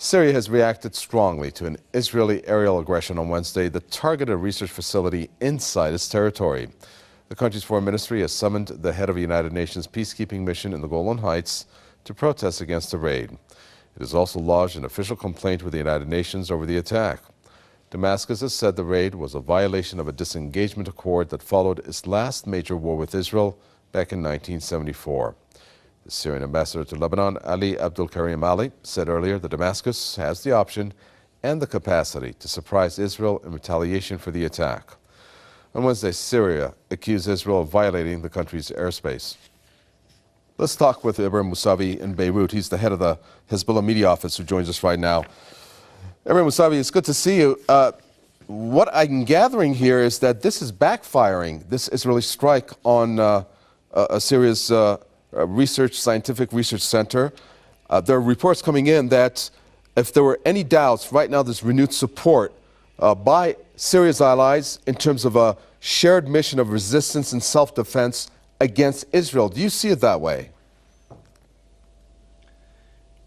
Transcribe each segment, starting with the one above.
Syria has reacted strongly to an Israeli aerial aggression on Wednesday that targeted a research facility inside its territory. The country's foreign ministry has summoned the head of the United Nations peacekeeping mission in the Golan Heights to protest against the raid. It has also lodged an official complaint with the United Nations over the attack. Damascus has said the raid was a violation of a disengagement accord that followed its last major war with Israel back in 1974. The Syrian ambassador to Lebanon, Ali Abdul Karim Ali, said earlier that Damascus has the option and the capacity to surprise Israel in retaliation for the attack. On Wednesday, Syria accused Israel of violating the country's airspace. Let's talk with Ibrahim Moussawi in Beirut. He's the head of the Hezbollah Media Office, who joins us right now. Ibrahim Moussawi, it's good to see you. What I'm gathering here is that this is backfiring, this Israeli strike on Syria's scientific research center. There are reports coming in that if there were any doubts, right now there's renewed support by Syria's allies in terms of a shared mission of resistance and self-defense against Israel. Do you see it that way?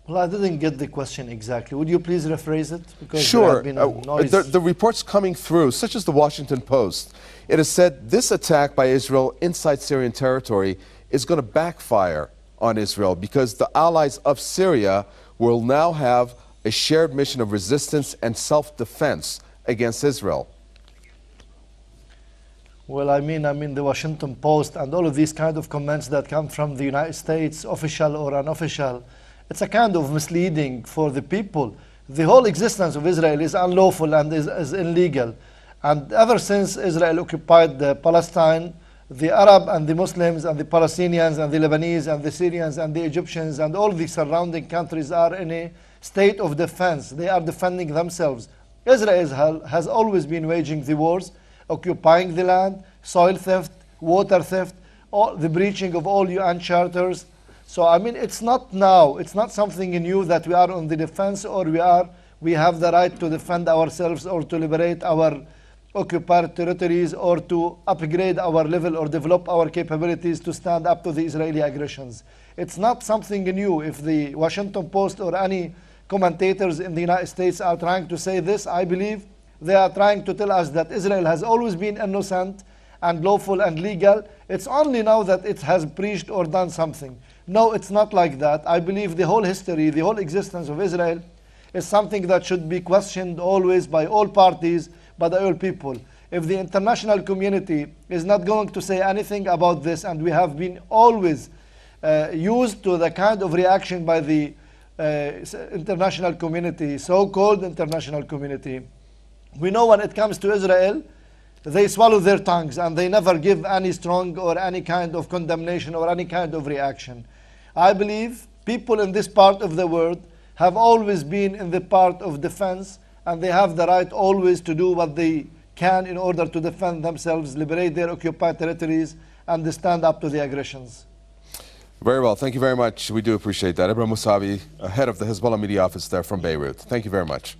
Well, I didn't get the question exactly. Would you please rephrase it? Because sure. There have been noise. The reports coming through, such as the Washington Post, it has said this attack by Israel inside Syrian territory is going to backfire on Israel because the allies of Syria will now have a shared mission of resistance and self-defense against Israel. Well, I mean, the Washington Post and all of these kind of comments that come from the United States, official or unofficial, it's a kind of misleading for the people. The whole existence of Israel is unlawful and is illegal. And ever since Israel occupied Palestine, the Arab and the Muslims and the Palestinians and the Lebanese and the Syrians and the Egyptians and all the surrounding countries are in a state of defense. They are defending themselves. Israel has always been waging the wars, occupying the land, soil theft, water theft, the breaching of all UN charters. So, I mean, it's not now, it's not something new that we are on the defense or we have the right to defend ourselves or to liberate our occupied territories or to upgrade our level or develop our capabilities to stand up to the Israeli aggressions. It's not something new. If the Washington Post or any commentators in the United States are trying to say this, I believe they are trying to tell us that Israel has always been innocent and lawful and legal. It's only now that it has preached or done something. No, it's not like that. I believe the whole history, the whole existence of Israel is something that should be questioned always by all parties, by all people. If the international community is not going to say anything about this, and we have been always used to the kind of reaction by the international community, so-called international community, we know when it comes to Israel, they swallow their tongues and they never give any strong or any kind of condemnation or any kind of reaction. I believe people in this part of the world have always been in the part of defense, and they have the right always to do what they can in order to defend themselves, liberate their occupied territories, and stand up to the aggressions. Very well. Thank you very much. We do appreciate that. Ibrahim Moussawi, head of the Hezbollah Media Office there from Beirut. Thank you very much.